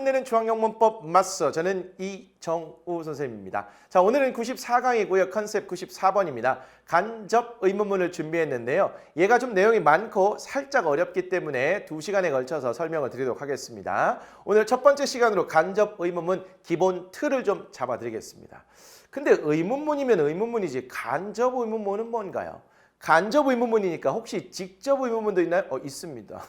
끝내는 중앙영문법 맞서. 저는 이정우 선생님입니다. 자, 오늘은 94강이고요. 컨셉 94번입니다. 간접 의문문을 준비했는데요. 얘가 좀 내용이 많고 살짝 어렵기 때문에 2시간에 걸쳐서 설명을 드리도록 하겠습니다. 오늘 첫 번째 시간으로 간접 의문문 기본 틀을 좀 잡아드리겠습니다. 근데 의문문이면 의문문이지 간접 의문문은 뭔가요? 간접 의문문이니까 혹시 직접 의문문도 있나요? 있습니다.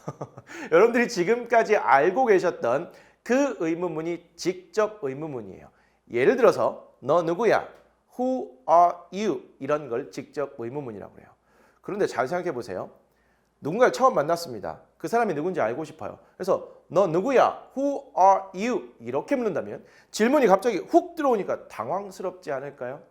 여러분들이 지금까지 알고 계셨던 그 의문문이 직접 의문문이에요. 예를 들어서 너 누구야? Who are you? 이런 걸 직접 의문문이라고 해요. 그런데 잘 생각해 보세요. 누군가를 처음 만났습니다. 그 사람이 누군지 알고 싶어요. 그래서 너 누구야? Who are you? 이렇게 묻는다면 질문이 갑자기 훅 들어오니까 당황스럽지 않을까요?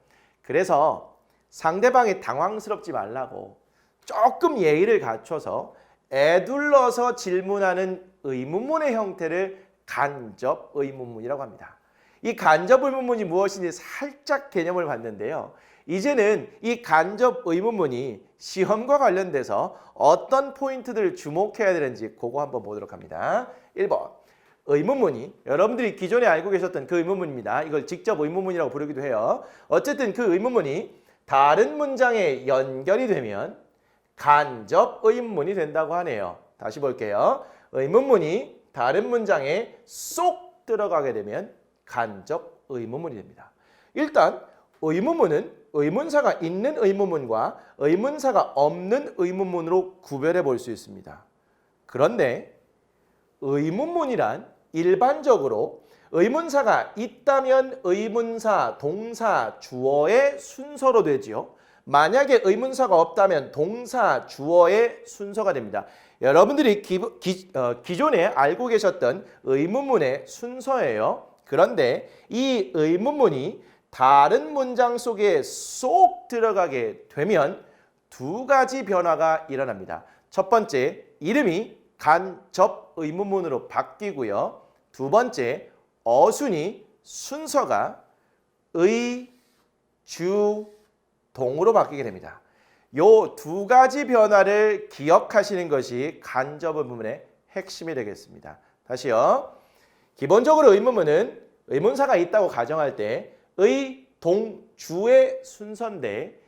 그래서 상대방이 당황스럽지 말라고 조금 예의를 갖춰서 에둘러서 질문하는 의문문의 형태를 간접 의문문이라고 합니다. 이 간접 의문문이 무엇인지 살짝 개념을 봤는데요. 이제는 이 간접 의문문이 시험과 관련돼서 어떤 포인트들을 주목해야 되는지 그거 한번 보도록 합니다. 1번. 의문문이 여러분들이 기존에 알고 계셨던 그 의문문입니다. 이걸 직접 의문문이라고 부르기도 해요. 어쨌든 그 의문문이 다른 문장에 연결이 되면 간접 의문문이 된다고 하네요. 다시 볼게요. 의문문이 다른 문장에 쏙 들어가게 되면 간접 의문문이 됩니다. 일단 의문문은 의문사가 있는 의문문과 의문사가 없는 의문문으로 구별해 볼 수 있습니다. 그런데 의문문이란 일반적으로 의문사가 있다면 의문사, 동사, 주어의 순서로 되지요. 만약에 의문사가 없다면 동사, 주어의 순서가 됩니다. 여러분들이 기존에 알고 계셨던 의문문의 순서예요. 그런데 이 의문문이 다른 문장 속에 쏙 들어가게 되면 두 가지 변화가 일어납니다. 첫 번째, 이름이 간접 의문문으로 바뀌고요. 두 번째, 어순이 순서가 의, 주, 동으로 바뀌게 됩니다. 요 두 가지 변화를 기억하시는 것이 간접 의문문의 핵심이 되겠습니다. 다시요. 기본적으로 의문문은 의문사가 있다고 가정할 때 의, 동, 주의 순서인데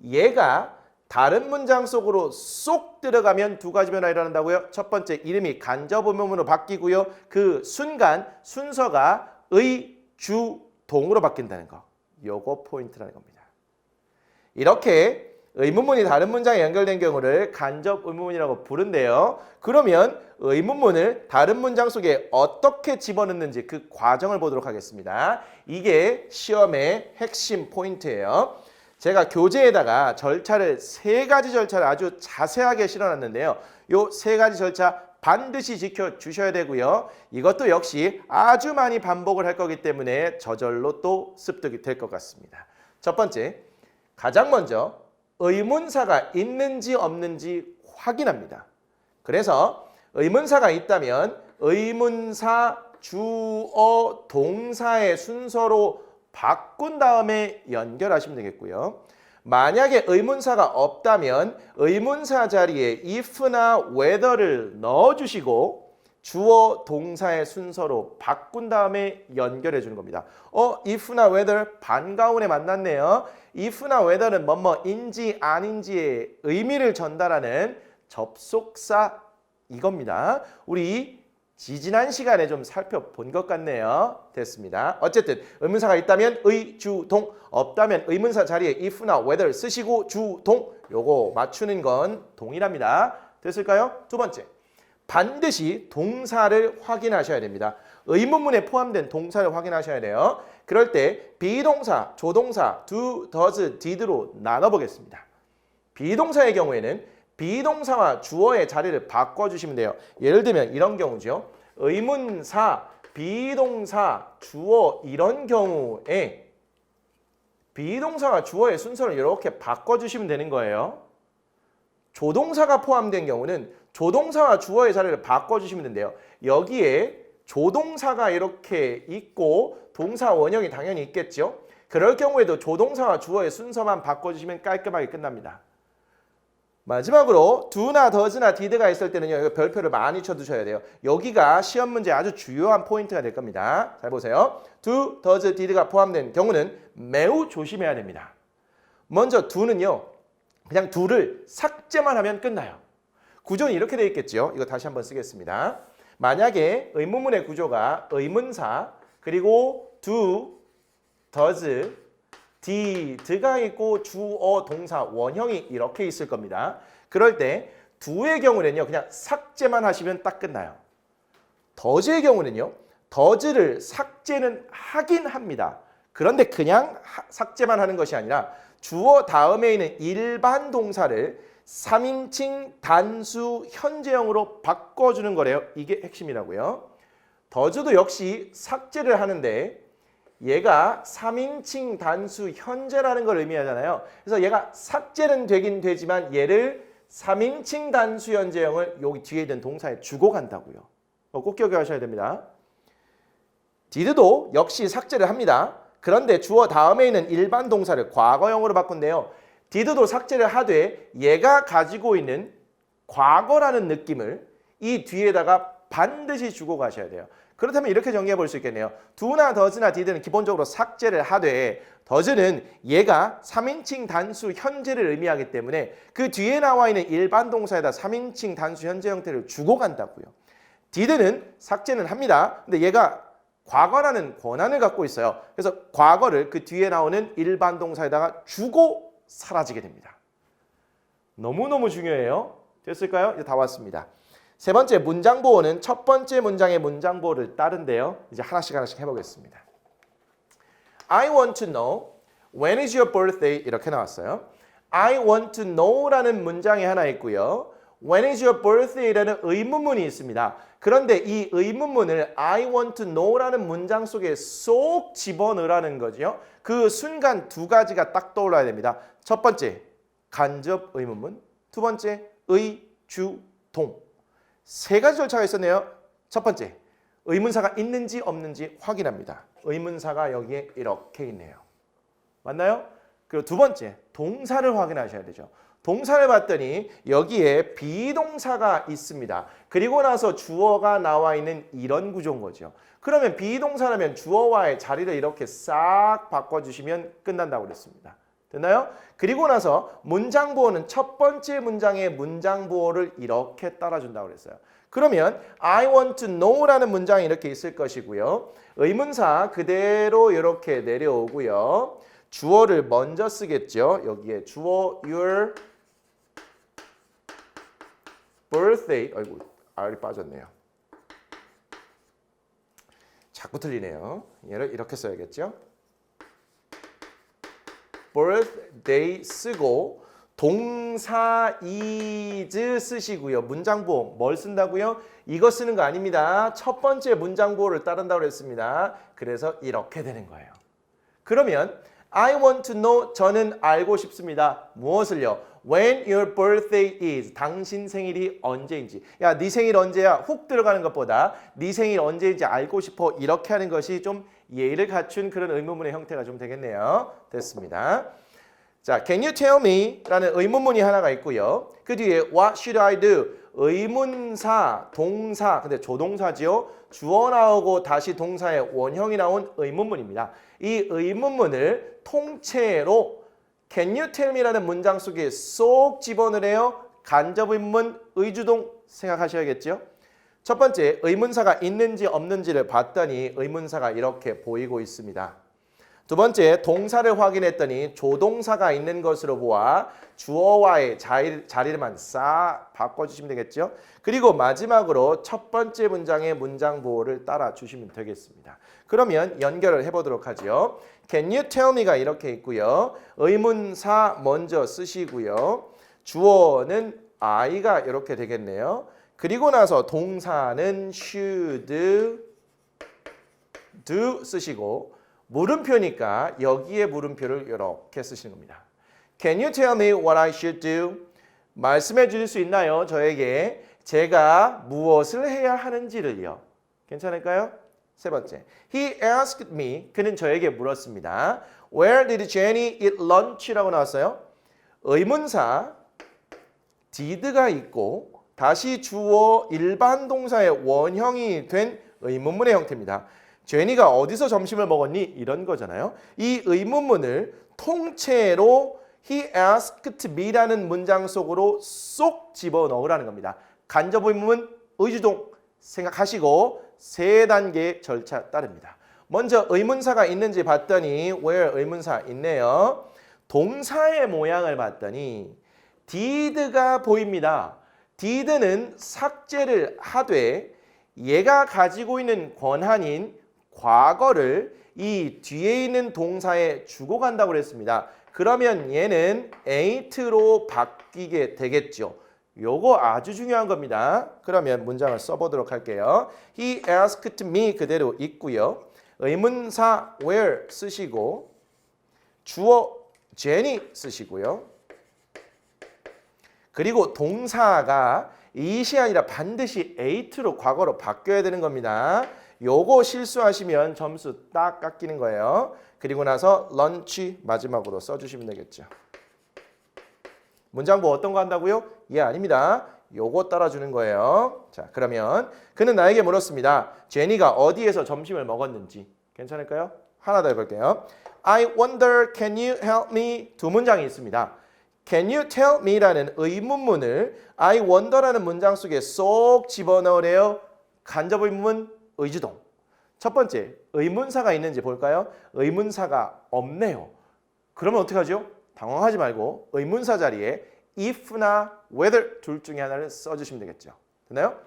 얘가 다른 문장 속으로 쏙 들어가면 두 가지 변화가 일어난다고요. 첫 번째, 이름이 간접 의문문으로 바뀌고요. 그 순간 순서가 의, 주, 동으로 바뀐다는 거. 요거 포인트라는 겁니다. 이렇게 의문문이 다른 문장에 연결된 경우를 간접 의문문이라고 부른대요. 그러면 의문문을 다른 문장 속에 어떻게 집어넣는지 그 과정을 보도록 하겠습니다. 이게 시험의 핵심 포인트예요. 제가 교재에다가 절차를 세 가지 절차를 아주 자세하게 실어놨는데요. 요 세 가지 절차 반드시 지켜주셔야 되고요. 이것도 역시 아주 많이 반복을 할 거기 때문에 저절로 또 습득이 될 것 같습니다. 첫 번째, 가장 먼저 의문사가 있는지 없는지 확인합니다. 그래서 의문사가 있다면 의문사, 주어, 동사의 순서로 바꾼 다음에 연결하시면 되겠고요. 만약에 의문사가 없다면 의문사 자리에 if나 whether를 넣어주시고 주어, 동사의 순서로 바꾼 다음에 연결해 주는 겁니다. if나 whether 반가운에 만났네요. if나 whether는 뭐뭐인지 아닌지의 의미를 전달하는 접속사 이겁니다. 우리 지지난 시간에 좀 살펴본 것 같네요. 됐습니다. 어쨌든 의문사가 있다면 의, 주, 동, 없다면 의문사 자리에 if나 whether 쓰시고 주, 동 요거 맞추는 건 동일합니다. 됐을까요? 두 번째, 반드시 동사를 확인하셔야 됩니다. 의문문에 포함된 동사를 확인하셔야 돼요. 그럴 때 비동사, 조동사, do, does, did로 나눠보겠습니다. 비동사의 경우에는 비동사와 주어의 자리를 바꿔주시면 돼요. 예를 들면 이런 경우죠. 의문사, 비동사, 주어 이런 경우에 비동사와 주어의 순서를 이렇게 바꿔주시면 되는 거예요. 조동사가 포함된 경우는 조동사와 주어의 자리를 바꿔주시면 된대요. 여기에 조동사가 이렇게 있고 동사 원형이 당연히 있겠죠. 그럴 경우에도 조동사와 주어의 순서만 바꿔주시면 깔끔하게 끝납니다. 마지막으로 do나 does나 did가 있을 때는요. 이거 별표를 많이 쳐두셔야 돼요. 여기가 시험 문제 아주 주요한 포인트가 될 겁니다. 잘 보세요. do, does, did가 포함된 경우는 매우 조심해야 됩니다. 먼저 do는요. 그냥 do를 삭제만 하면 끝나요. 구조는 이렇게 되어 있겠죠. 이거 다시 한번 쓰겠습니다. 만약에 의문문의 구조가 의문사 그리고 do, does, did가 있고 주어, 동사, 원형이 이렇게 있을 겁니다. 그럴 때 do의 경우는요. 그냥 삭제만 하시면 딱 끝나요. does의 경우는요. does를 삭제는 하긴 합니다. 그런데 그냥 삭제만 하는 것이 아니라 주어 다음에 있는 일반 동사를 3인칭 단수 현재형으로 바꿔주는 거래요. 이게 핵심이라고요. does도 역시 삭제를 하는데 얘가 3인칭 단수 현재라는 걸 의미하잖아요. 그래서 얘가 삭제는 되긴 되지만 얘를 3인칭 단수 현재형을 여기 뒤에 있는 동사에 주고 간다고요. 꼭 기억하셔야 됩니다. did도 역시 삭제를 합니다. 그런데 주어 다음에 있는 일반 동사를 과거형으로 바꾼대요. did도 삭제를 하되 얘가 가지고 있는 과거라는 느낌을 이 뒤에다가 반드시 주고 가셔야 돼요. 그렇다면 이렇게 정리해 볼 수 있겠네요. do나 does나 did는 기본적으로 삭제를 하되 does는 얘가 3인칭 단수 현재를 의미하기 때문에 그 뒤에 나와 있는 일반 동사에다 3인칭 단수 현재 형태를 주고 간다고요. did는 삭제는 합니다. 근데 얘가 과거라는 권한을 갖고 있어요. 그래서 과거를 그 뒤에 나오는 일반 동사에다가 주고 사라지게 됩니다. 너무너무 중요해요. 됐을까요? 이제 다 왔습니다. 세 번째 문장 보호는 첫 번째 문장의 문장 보호를 따른데요. 이제 하나씩 해보겠습니다. I want to know when is your birthday 이렇게 나왔어요. I want to know라는 문장이 하나 있고요. When is your birthday라는 의문문이 있습니다. 그런데 이 의문문을 I want to know라는 문장 속에 쏙 집어넣으라는 거죠. 그 순간 두 가지가 딱 떠올라야 됩니다. 첫 번째 간접 의문문, 두 번째 의, 주, 동. 세 가지 절차가 있었네요. 첫 번째, 의문사가 있는지 없는지 확인합니다. 의문사가 여기에 이렇게 있네요. 맞나요? 그리고 두 번째, 동사를 확인하셔야 되죠. 동사를 봤더니 여기에 비동사가 있습니다. 그리고 나서 주어가 나와 있는 이런 구조인 거죠. 그러면 비동사라면 주어와의 자리를 이렇게 싹 바꿔주시면 끝난다고 그랬습니다. 됐나요? 그리고 나서 문장 보호는 첫 번째 문장의 문장 보호를 이렇게 따라준다고 그랬어요. 그러면 I want to know라는 문장이 이렇게 있을 것이고요. 의문사 그대로 이렇게 내려오고요. 주어를 먼저 쓰겠죠. 여기에 주어 your birthday. 아이고, R이 빠졌네요. 자꾸 틀리네요. 얘를 이렇게 써야겠죠. birthday 쓰고 동사 is 쓰시고요. 문장보호 뭘 쓴다고요? 이거 쓰는 거 아닙니다. 첫 번째 문장보호를 따른다고 그랬습니다. 그래서 이렇게 되는 거예요. 그러면 I want to know 저는 알고 싶습니다. 무엇을요? When your birthday is 당신 생일이 언제인지. 야, 네 생일 언제야? 훅 들어가는 것보다 네 생일 언제인지 알고 싶어. 이렇게 하는 것이 좀 예의를 갖춘 그런 의문문의 형태가 좀 되겠네요. 됐습니다. 자, can you tell me? 라는 의문문이 하나가 있고요. 그 뒤에 what should I do? 의문사, 동사, 근데 조동사지요. 주어 나오고 다시 동사의 원형이 나온 의문문입니다. 이 의문문을 통째로 can you tell me라는 문장 속에 쏙 집어넣으래요. 간접 의문문, 의주동 생각하셔야겠죠. 첫 번째, 의문사가 있는지 없는지를 봤더니 의문사가 이렇게 보이고 있습니다. 두 번째, 동사를 확인했더니 조동사가 있는 것으로 보아 주어와의 자리를만 싹 바꿔주시면 되겠죠. 그리고 마지막으로 첫 번째 문장의 문장 보호를 따라주시면 되겠습니다. 그러면 연결을 해보도록 하죠. Can you tell me가 이렇게 있고요. 의문사 먼저 쓰시고요. 주어는 I가 이렇게 되겠네요. 그리고 나서 동사는 should do 쓰시고 물음표니까 여기에 물음표를 이렇게 쓰시는 겁니다. Can you tell me what I should do? 말씀해 주실 수 있나요? 저에게 제가 무엇을 해야 하는지를요. 괜찮을까요? 세 번째, He asked me. 그는 저에게 물었습니다. Where did Jenny eat lunch? 라고 나왔어요. 의문사 did가 있고 다시 주어 일반 동사의 원형이 된 의문문의 형태입니다. 제니가 어디서 점심을 먹었니? 이런 거잖아요. 이 의문문을 통째로 He asked me라는 문장 속으로 쏙 집어넣으라는 겁니다. 간접 의문문 의주동 생각하시고 세 단계의 절차 따릅니다. 먼저 의문사가 있는지 봤더니 where 의문사 있네요. 동사의 모양을 봤더니 did가 보입니다. did는 삭제를 하되 얘가 가지고 있는 권한인 과거를 이 뒤에 있는 동사에 주고 간다고 그랬습니다. 그러면 얘는 ain't로 바뀌게 되겠죠. 요거 아주 중요한 겁니다. 그러면 문장을 써보도록 할게요. He asked me 그대로 있고요. 의문사 where 쓰시고 주어 Jenny 쓰시고요. 그리고 동사가 it이 아니라 반드시 ate로 과거로 바뀌어야 되는 겁니다. 요거 실수하시면 점수 딱 깎이는 거예요. 그리고 나서 lunch 마지막으로 써주시면 되겠죠. 문장부 어떤 거 한다고요? 예, 아닙니다. 요거 따라주는 거예요. 자, 그러면 그는 나에게 물었습니다. 제니가 어디에서 점심을 먹었는지. 괜찮을까요? 하나 더 해볼게요. I wonder, can you help me? 두 문장이 있습니다. Can you tell me라는 의문문을 I wonder라는 문장 속에 쏙 집어넣으래요. 간접 의문문 의주동. 첫 번째, 의문사가 있는지 볼까요? 의문사가 없네요. 그러면 어떻게 하죠? 당황하지 말고 의문사 자리에 if나 whether 둘 중에 하나를 써주시면 되겠죠. 됐나요?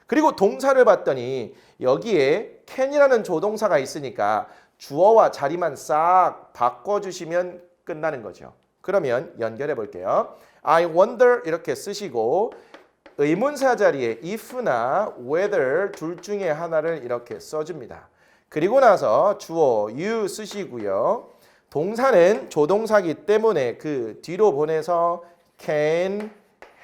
그리고 동사를 봤더니 여기에 can이라는 조동사가 있으니까 주어와 자리만 싹 바꿔주시면 끝나는 거죠. 그러면 연결해 볼게요. I wonder 이렇게 쓰시고 의문사 자리에 if나 whether 둘 중에 하나를 이렇게 써줍니다. 그리고 나서 주어 you 쓰시고요. 동사는 조동사기 때문에 그 뒤로 보내서 can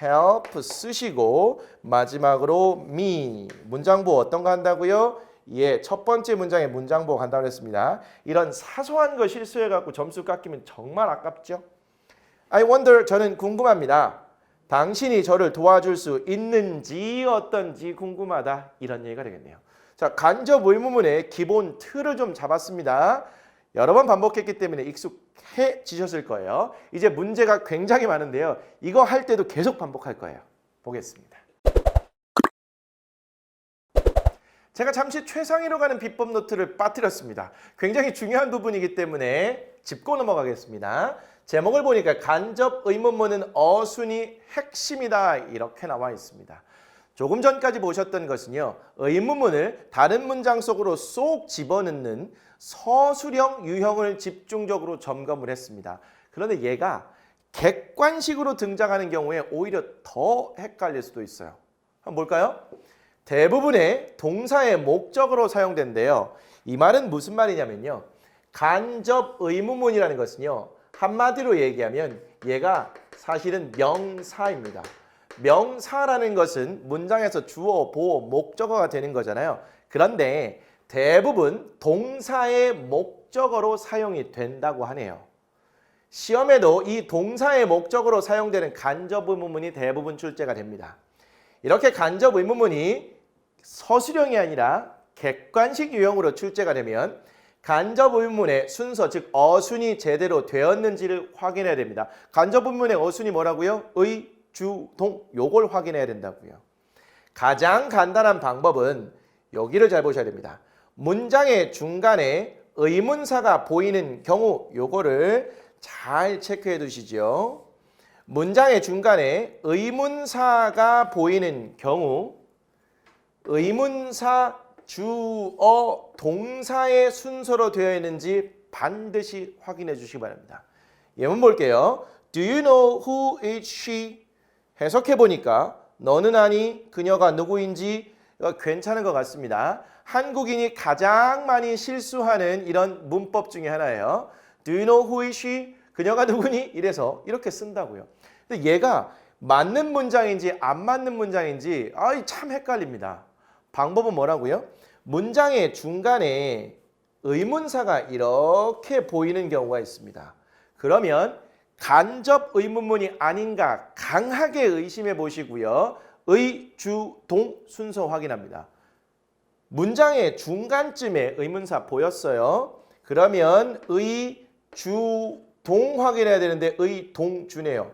help 쓰시고 마지막으로 me 문장부 어떤 거 한다고요? 예, 첫 번째 문장에 문장부 간다고 했습니다. 이런 사소한 거 실수해갖고 점수 깎이면 정말 아깝죠? I wonder 저는 궁금합니다. 당신이 저를 도와줄 수 있는지 어떤지 궁금하다 이런 얘기가 되겠네요. 자, 간접 의문문의 기본 틀을 좀 잡았습니다. 여러 번 반복했기 때문에 익숙해지셨을 거예요. 이제 문제가 굉장히 많은데요. 이거 할 때도 계속 반복할 거예요. 보겠습니다. 제가 잠시 최상위로 가는 비법 노트를 빠뜨렸습니다. 굉장히 중요한 부분이기 때문에 짚고 넘어가겠습니다. 제목을 보니까 간접 의문문은 어순이 핵심이다 이렇게 나와 있습니다. 조금 전까지 보셨던 것은요. 의문문을 다른 문장 속으로 쏙 집어넣는 서술형 유형을 집중적으로 점검을 했습니다. 그런데 얘가 객관식으로 등장하는 경우에 오히려 더 헷갈릴 수도 있어요. 한번 볼까요? 대부분의 동사의 목적으로 사용된대요. 이 말은 무슨 말이냐면요. 간접 의문문이라는 것은요. 한마디로 얘기하면 얘가 사실은 명사입니다. 명사라는 것은 문장에서 주어, 보어, 목적어가 되는 거잖아요. 그런데 대부분 동사의 목적어로 사용이 된다고 하네요. 시험에도 이 동사의 목적어로 사용되는 간접 의문문이 대부분 출제가 됩니다. 이렇게 간접 의문문이 서술형이 아니라 객관식 유형으로 출제가 되면 간접 의문문의 순서, 즉 어순이 제대로 되었는지를 확인해야 됩니다. 간접 의문문의 어순이 뭐라고요? 의, 주, 동, 요걸 확인해야 된다고요. 가장 간단한 방법은 여기를 잘 보셔야 됩니다. 문장의 중간에 의문사가 보이는 경우 요거를 잘 체크해 두시죠. 문장의 중간에 의문사가 보이는 경우 의문사, 주어, 동사의 순서로 되어 있는지 반드시 확인해 주시기 바랍니다. 예문 볼게요. Do you know who is she? 해석해 보니까 너는 아니 그녀가 누구인지 괜찮은 것 같습니다. 한국인이 가장 많이 실수하는 이런 문법 중에 하나예요. Do you know who is she? 그녀가 누구니? 이래서 이렇게 쓴다고요. 근데 얘가 맞는 문장인지 안 맞는 문장인지 참 헷갈립니다. 방법은 뭐라고요? 문장의 중간에 의문사가 이렇게 보이는 경우가 있습니다. 그러면 간접 의문문이 아닌가 강하게 의심해 보시고요. 의, 주, 동 순서 확인합니다. 문장의 중간쯤에 의문사 보였어요. 그러면 의, 주, 동 확인해야 되는데 의, 동, 주네요.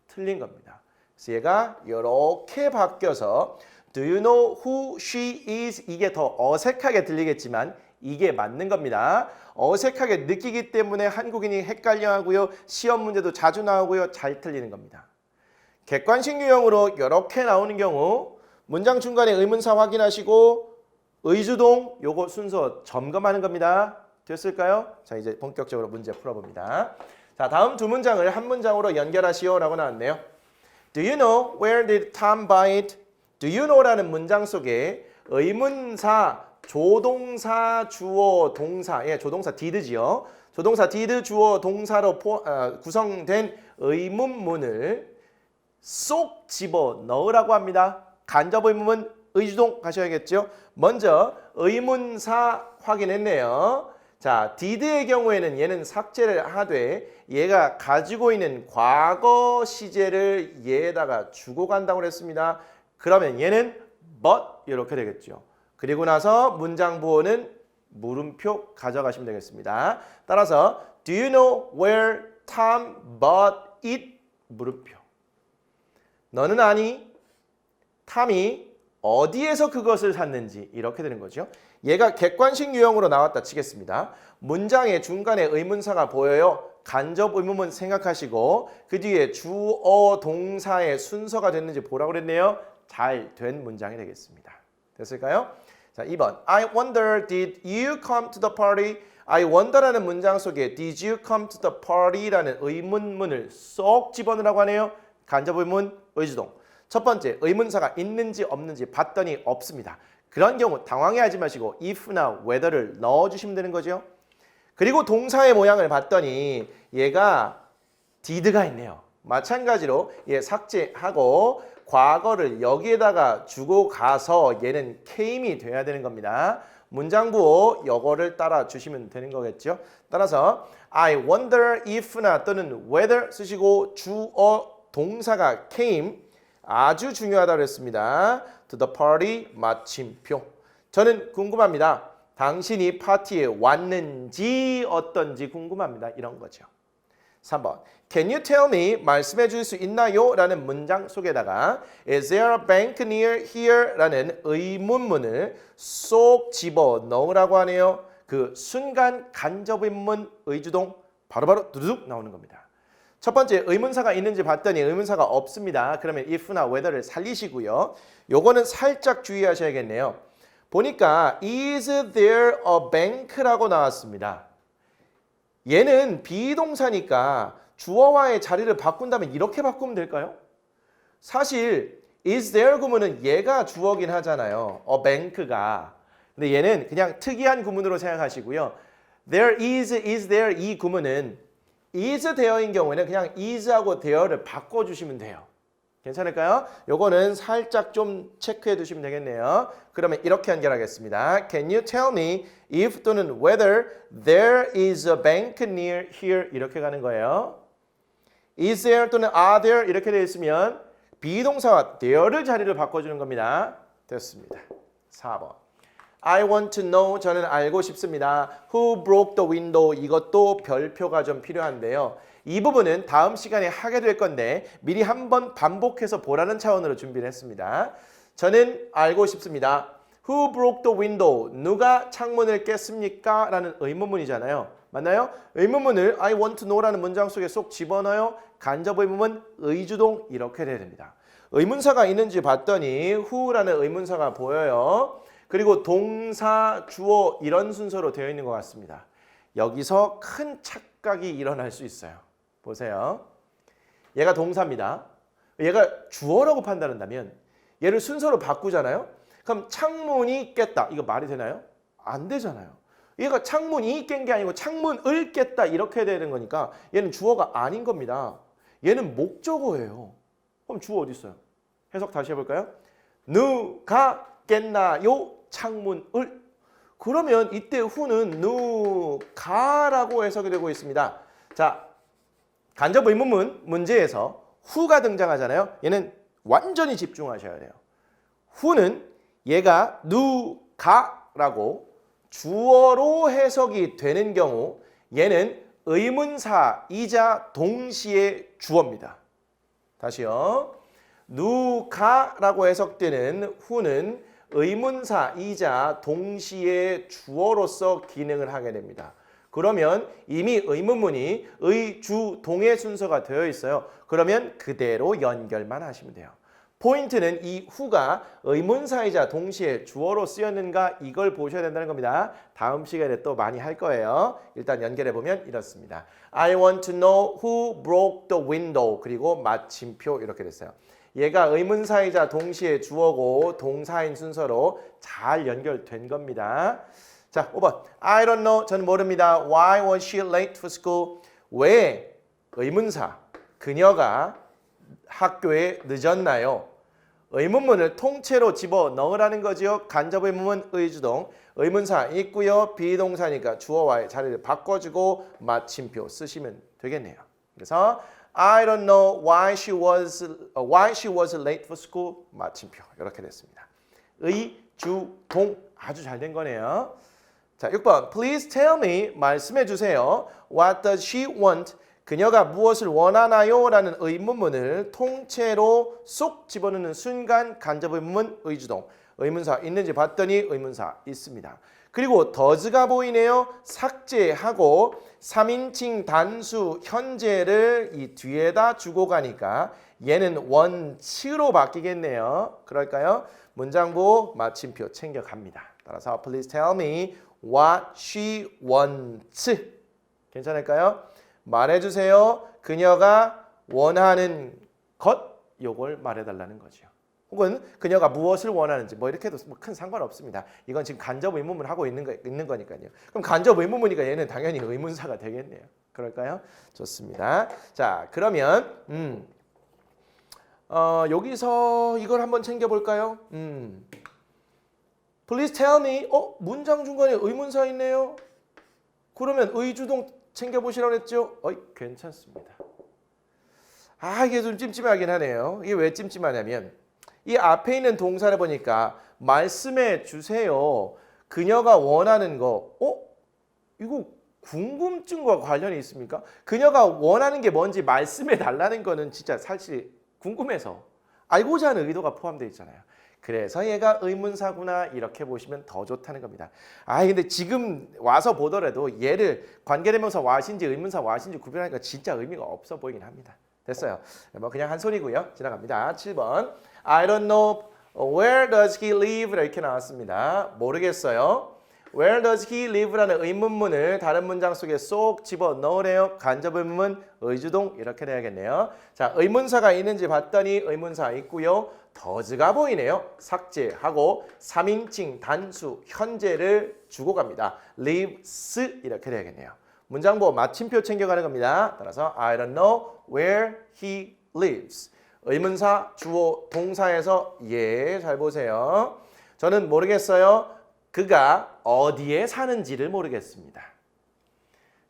틀린 겁니다. 그래서 얘가 이렇게 바뀌어서 Do you know who she is? 이게 더 어색하게 들리겠지만 이게 맞는 겁니다. 어색하게 느끼기 때문에 한국인이 헷갈려하고요. 시험 문제도 자주 나오고요. 잘 틀리는 겁니다. 객관식 유형으로 이렇게 나오는 경우 문장 중간에 의문사 확인하시고 의주동 요거 순서 점검하는 겁니다. 됐을까요? 자, 이제 본격적으로 문제 풀어봅니다. 자, 다음 두 문장을 한 문장으로 연결하시오 라고 나왔네요. Do you know where did Tom buy it? Do you know라는 문장 속에 의문사, 조동사, 주어, 동사, 예, 조동사 did지요. 조동사 did, 주어, 동사로 구성된 의문문을 쏙 집어 넣으라고 합니다. 간접 의문문 의주동 가셔야겠죠. 먼저 의문사 확인했네요. 자, did의 경우에는 얘는 삭제를 하되 얘가 가지고 있는 과거 시제를 얘에다가 주고 간다고 그랬습니다. 그러면 얘는 but 이렇게 되겠죠. 그리고 나서 문장 부호는 물음표 가져가시면 되겠습니다. 따라서 Do you know where Tom bought it? 물음표. 너는 아니? 탐이 어디에서 그것을 샀는지 이렇게 되는 거죠. 얘가 객관식 유형으로 나왔다 치겠습니다. 문장의 중간에 의문사가 보여요. 간접 의문문 생각하시고 그 뒤에 주어 동사의 순서가 됐는지 보라고 그랬네요. 잘 된 문장이 되겠습니다. 됐을까요? 자, 2번. I wonder did you come to the party? I wonder라는 문장 속에 did you come to the party라는 의문문을 쏙 집어넣으라고 하네요. 간접 의문 의주동. 첫 번째 의문사가 있는지 없는지 봤더니 없습니다. 그런 경우 당황해하지 마시고 if나 whether를 넣어주시면 되는 거죠. 그리고 동사의 모양을 봤더니 얘가 did가 있네요. 마찬가지로 얘 삭제하고 과거를 여기에다가 주고 가서 얘는 came이 돼야 되는 겁니다. 문장부호 요거를 따라 주시면 되는 거겠죠. 따라서 I wonder if나 또는 whether 쓰시고 주어 동사가 came 아주 중요하다고 했습니다. To the party 마침표. 저는 궁금합니다. 당신이 파티에 왔는지 어떤지 궁금합니다. 이런 거죠. 3번. Can you tell me? 말씀해 줄 수 있나요? 라는 문장 속에다가 Is there a bank near here? 라는 의문문을 쏙 집어 넣으라고 하네요. 그 순간 간접 의문문 의주동 바로바로 두두둑 나오는 겁니다. 첫 번째 의문사가 있는지 봤더니 의문사가 없습니다. 그러면 if나 whether를 살리시고요. 요거는 살짝 주의하셔야겠네요. 보니까 is there a bank라고 나왔습니다. 얘는 비동사니까 주어와의 자리를 바꾼다면 이렇게 바꾸면 될까요? 사실 is there 구문은 얘가 주어긴 하잖아요. a bank가. 근데 얘는 그냥 특이한 구문으로 생각하시고요. there is there 이 구문은 is there인 경우에는 그냥 is하고 there를 바꿔주시면 돼요. 괜찮을까요? 요거는 살짝 좀 체크해 두시면 되겠네요. 그러면 이렇게 연결하겠습니다. Can you tell me if 또는 whether there is a bank near here 이렇게 가는 거예요. Is there 또는 are there 이렇게 되어 있으면 비동사와 there를 자리를 바꿔주는 겁니다. 됐습니다. 4번. I want to know 저는 알고 싶습니다. Who broke the window 이것도 별표가 좀 필요한데요. 이 부분은 다음 시간에 하게 될 건데 미리 한번 반복해서 보라는 차원으로 준비를 했습니다. 저는 알고 싶습니다. Who broke the window? 누가 창문을 깼습니까? 라는 의문문이잖아요. 맞나요? 의문문을 I want to know라는 문장 속에 쏙 집어넣어요. 간접 의문문 의주동 이렇게 돼야 됩니다. 의문사가 있는지 봤더니 who라는 의문사가 보여요. 그리고 동사, 주어 이런 순서로 되어 있는 것 같습니다. 여기서 큰 착각이 일어날 수 있어요. 보세요. 얘가 동사입니다. 얘가 주어라고 판단한다면 얘를 순서로 바꾸잖아요. 그럼 창문이 깼다. 이거 말이 되나요? 안 되잖아요. 얘가 창문이 깬 게 아니고 창문을 깼다. 이렇게 되는 거니까 얘는 주어가 아닌 겁니다. 얘는 목적어예요. 그럼 주어 어디 있어요? 해석 다시 해볼까요? 누가 깼나요? 창문을. 그러면 이때 who는 누가라고 해석이 되고 있습니다. 자, 간접 의문문 문제에서 who가 등장하잖아요. 얘는 완전히 집중하셔야 돼요. who는 얘가 누가라고 주어로 해석이 되는 경우 얘는 의문사이자 동시에 주어입니다. 다시요. 누가라고 해석되는 who는 의문사이자 동시에 주어로서 기능을 하게 됩니다. 그러면 이미 의문문이 의, 주, 동의 순서가 되어 있어요. 그러면 그대로 연결만 하시면 돼요. 포인트는 이 who가 의문사이자 동시에 주어로 쓰였는가 이걸 보셔야 된다는 겁니다. 다음 시간에 또 많이 할 거예요. 일단 연결해 보면 이렇습니다. I want to know who broke the window. 그리고 마침표 이렇게 됐어요. 얘가 의문사이자 동시에 주어고 동사인 순서로 잘 연결된 겁니다. 자, 5번. I don't know. 저는 모릅니다. Why was she late for school? 왜 의문사 그녀가 학교에 늦었나요? 의문문을 통째로 집어 넣으라는 거지요. 간접 의문문 의주동. 의문사 있고요. 비동사니까 주어와의 자리를 바꿔주고 마침표 쓰시면 되겠네요. 그래서 I don't know why she was late for school. 마침표 이렇게 됐습니다. 의, 주, 동 아주 잘 된 거네요. 자, 6번. Please tell me. 말씀해 주세요. What does she want? 그녀가 무엇을 원하나요? 라는 의문문을 통째로 쏙 집어넣는 순간 간접 의문문 의주동. 의문사 있는지 봤더니 의문사 있습니다. 그리고 does가 보이네요. 삭제하고 3인칭 단수 현재를 이 뒤에다 주고 가니까 얘는 want로 바뀌겠네요. 그럴까요? 문장부 마침표 챙겨갑니다. 따라서 please tell me what she wants. 괜찮을까요? 말해주세요. 그녀가 원하는 것 요걸 말해달라는 거죠. 혹은 그녀가 무엇을 원하는지 뭐 이렇게 해도 뭐 큰 상관없습니다. 이건 지금 간접 의문문 하고 있는 거니까요. 그럼 간접 의문문이니까 얘는 당연히 의문사가 되겠네요. 그럴까요? 좋습니다. 자, 그러면 여기서 이걸 한번 챙겨볼까요? Please tell me. 문장 중간에 의문사 있네요. 그러면 의주동 챙겨보시라고 했죠? 괜찮습니다. 이게 좀 찜찜하긴 하네요. 이게 왜 찜찜하냐면 이 앞에 있는 동사를 보니까 말씀해 주세요. 그녀가 원하는 거. 이거 궁금증과 관련이 있습니까? 그녀가 원하는 게 뭔지 말씀해 달라는 거는 진짜 사실 궁금해서 알고자 하는 의도가 포함되어 있잖아요. 그래서 얘가 의문사구나 이렇게 보시면 더 좋다는 겁니다. 근데 지금 와서 보더라도 얘를 관계대명사 what인지 의문사 what인지 구별하니까 진짜 의미가 없어 보이긴 합니다. 됐어요. 뭐 그냥 한 손이고요. 지나갑니다. 7번. I don't know where does he live 이렇게 나왔습니다. 모르겠어요. Where does he live라는 의문문을 다른 문장 속에 쏙 집어 넣으래요. 간접 의문문 의주동 이렇게 돼야겠네요. 자, 의문사가 있는지 봤더니 의문사 있고요. does가 보이네요. 삭제하고 3인칭 단수 현재를 주고 갑니다. lives 이렇게 돼야겠네요. 문장보 마침표 챙겨가는 겁니다. 따라서 I don't know where he lives. 의문사 주어 동사에서 잘 보세요. 저는 모르겠어요. 그가 어디에 사는지를 모르겠습니다.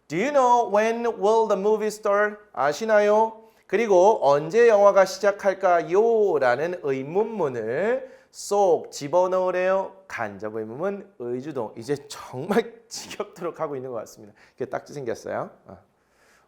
Do you know when will the movie start? 아시나요? 그리고 언제 영화가 시작할까요? 라는 의문문을 쏙 집어넣으래요. 간접 의문문 의주동. 이제 정말 지겹도록 하고 있는 것 같습니다. 이렇게 딱지 생겼어요.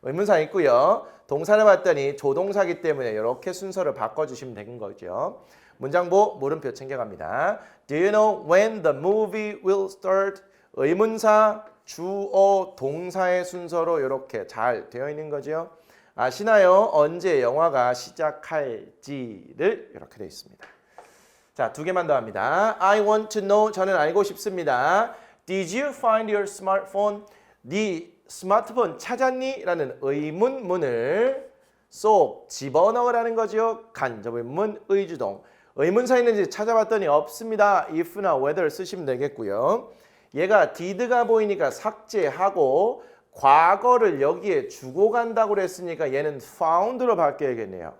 의문사 있고요. 동사를 봤더니 조동사기 때문에 이렇게 순서를 바꿔주시면 되는 거죠. 문장보 물음표 챙겨갑니다. Do you know when the movie will start? 의문사, 주어, 동사의 순서로 이렇게 잘 되어 있는 거죠. 아시나요? 언제 영화가 시작할지를 이렇게 되어 있습니다. 자, 두 개만 더 합니다. I want to know. 저는 알고 싶습니다. Did you find your smartphone? 네 스마트폰 찾았니? 라는 의문문을 쏙 집어넣으라는 거죠. 간접 의문문 의주동. 의문사 있는지 찾아봤더니 없습니다. if나 whether 쓰시면 되겠고요. 얘가 did가 보이니까 삭제하고 과거를 여기에 주고 간다고 그랬으니까 얘는 found로 바뀌어야겠네요.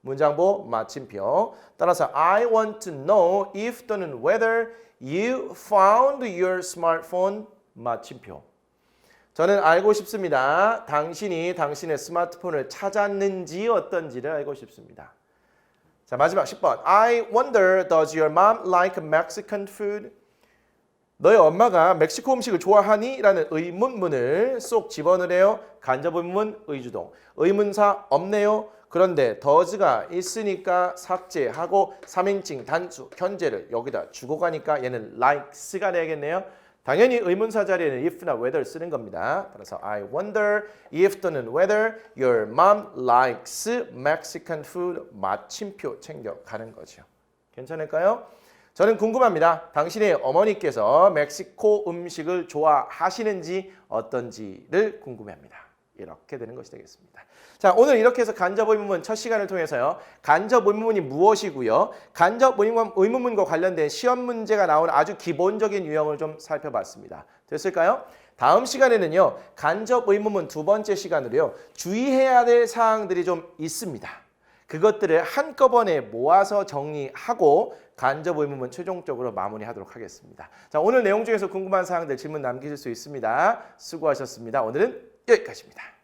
문장보 마침표. 따라서 I want to know if 또는 whether you found your smartphone 마침표. 저는 알고 싶습니다. 당신이 당신의 스마트폰을 찾았는지 어떤지를 알고 싶습니다. 자, 마지막 10번. I wonder, does your mom like Mexican food? 너의 엄마가 멕시코 음식을 좋아하니? 라는 의문문을 쏙 집어넣으래요. 간접 의문문 의주동. 의문사 없네요. 그런데 does가 있으니까 삭제하고 3인칭 단수 현재를 여기다 주고 가니까 얘는 likes가 되겠네요. 당연히 의문사 자리에는 if나 whether 쓰는 겁니다. 따라서 I wonder if 또는 whether your mom likes Mexican food. 마침표 챙겨가는 거죠. 괜찮을까요? 저는 궁금합니다. 당신의 어머니께서 멕시코 음식을 좋아하시는지 어떤지를 궁금해합니다. 이렇게 되는 것이 되겠습니다. 자, 오늘 이렇게 해서 간접 의문문 첫 시간을 통해서요. 간접 의문문이 무엇이고요. 간접 의문문과 관련된 시험 문제가 나오는 아주 기본적인 유형을 좀 살펴봤습니다. 됐을까요? 다음 시간에는요. 간접 의문문 두 번째 시간으로요. 주의해야 될 사항들이 좀 있습니다. 그것들을 한꺼번에 모아서 정리하고 간접 의문문 최종적으로 마무리하도록 하겠습니다. 자, 오늘 내용 중에서 궁금한 사항들 질문 남기실 수 있습니다. 수고하셨습니다. 오늘은 여기까지입니다.